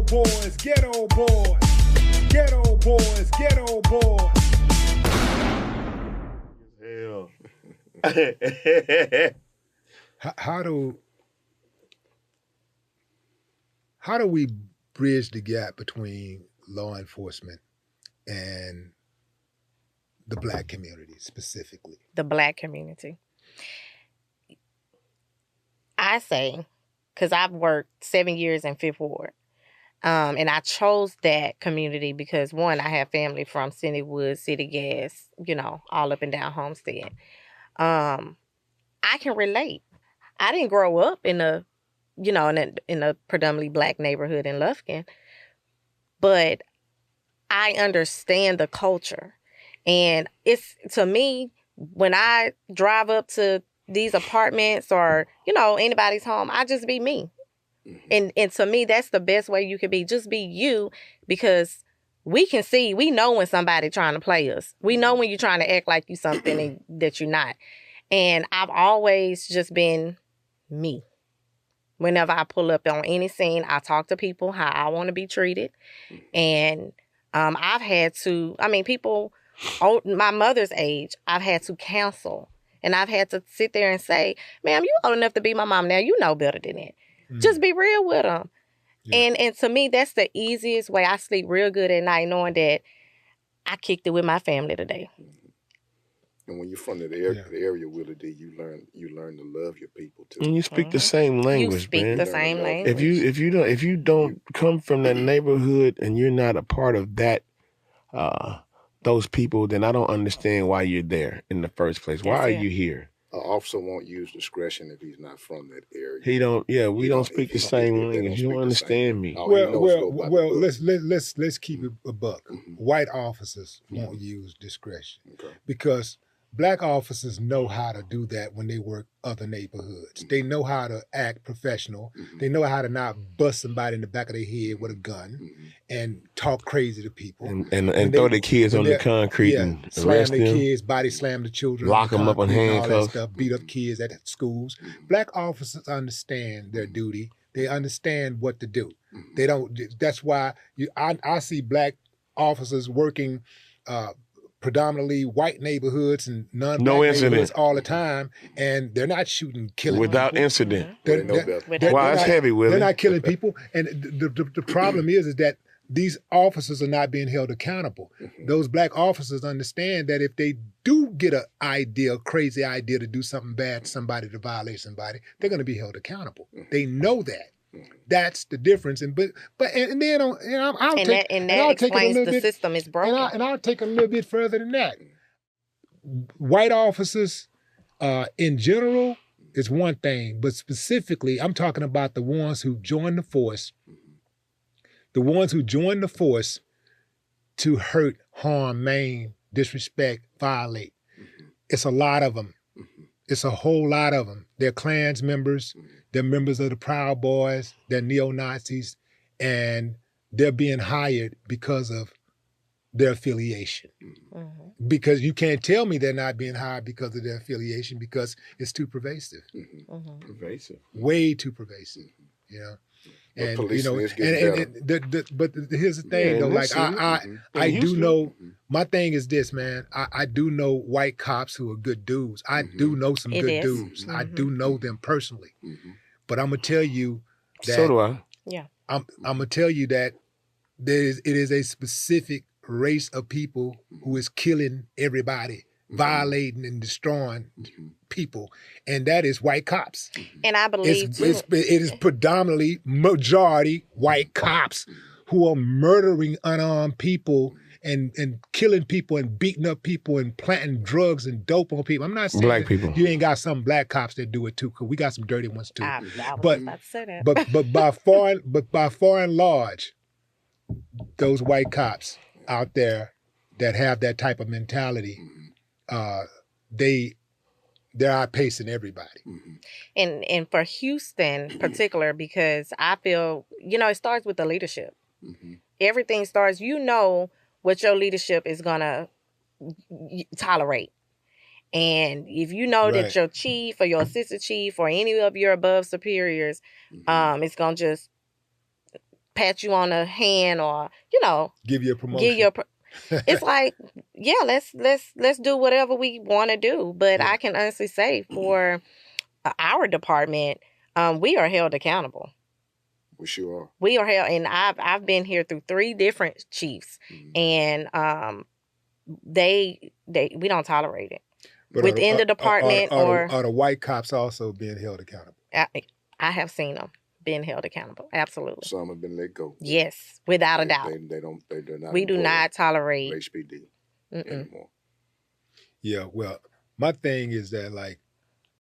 boys, ghetto boys, ghetto boys, ghetto boys. Hell. How do we bridge the gap between law enforcement and the Black community specifically? The Black community. I say, because I've worked 7 years in Fifth Ward, and I chose that community because, one, I have family from Cindywood, City Gas, all up and down Homestead. I can relate. I didn't grow up in a predominantly Black neighborhood in Lufkin, but I understand the culture. And it's, to me, when I drive up to these apartments or, anybody's home, I just be me. And to me, that's the best way you can be. Just be you, because we know when somebody trying to play us. We know when you're trying to act like you something and that you're not. And I've always just been me. Whenever I pull up on any scene, I talk to people how I want to be treated. And I've had to, people my mother's age, I've had to counsel. And I've had to sit there and say, ma'am, you old enough to be my mom now. You know better than that. Just be real with them. Yeah. And to me, that's the easiest way. I sleep real good at night knowing that I kicked it with my family today. And when you're from the area, Willie D, you learn to love your people too. And you speak the same language, man. You speak the same language. If you don't come from that neighborhood and you're not a part of that, those people, then I don't understand why you're there in the first place. Why are you here? An officer won't use discretion if he's not from that area. He don't. Yeah, we don't speak the same language. You don't understand me. Well. Let's keep it a buck. White officers won't use discretion because Black officers know how to do that when they work other neighborhoods. They know how to act professional. They know how to not bust somebody in the back of their head with a gun and talk crazy to people. And throw the kids on the concrete and slam the kids, body slam the children. Lock them up on handcuffs. Beat up kids at schools. Black officers understand their duty. They understand what to do. They don't. That's why I see Black officers working predominantly white neighborhoods and non-Black neighborhoods all the time, and they're not killing without people. Incident. It's heavy, Willie. They're not killing people, and the problem is that these officers are not being held accountable. Those Black officers understand that if they do get a crazy idea to do something bad to somebody, to violate somebody, they're going to be held accountable. They know that. That's the difference, and then I'll take it a little bit. System is broken, and I'll take a little bit further than that. White officers, in general, is one thing, but specifically, I'm talking about the ones who join the force. The ones who join the force to hurt, harm, maim, disrespect, violate. It's a lot of them. It's a whole lot of them. They're Klans members. They're members of the Proud Boys. They're neo-Nazis. And they're being hired because of their affiliation. Because you can't tell me they're not being hired because of their affiliation, because it's too pervasive. Pervasive. Way too pervasive, And but here's the thing though, like I do know, my thing is this, man. I do know white cops who are good dudes. I do know some good dudes. I do know them personally. But I'm gonna tell you that. So do I. Yeah. I'm gonna tell you that it is a specific race of people who is killing everybody, violating and destroying people, and that is white cops. And I believe it is predominantly majority white cops who are murdering unarmed people and killing people and beating up people and planting drugs and dope on people. I'm not saying Black people. You ain't got some Black cops that do it too, because we got some dirty ones too. I was about to say that. But by far and large, those white cops out there that have that type of mentality, they're outpacing everybody. And for Houston particular, because I feel, it starts with the leadership. Everything starts, what your leadership is going to tolerate. And if you know that your chief or your assistant chief or any of your above superiors is going to just pat you on the hand or, give you a promotion. give you it's like, yeah, let's do whatever we want to do. But I can honestly say for our department, we are held accountable. We sure are. We are held, and I've been here through 3 different chiefs, and we don't tolerate it. But within the department, are the white cops also being held accountable? I have seen them being held accountable. Absolutely. Some have been let go. Yes, without a doubt. They're not. We do not tolerate HPD anymore. Yeah, well, my thing is that, like,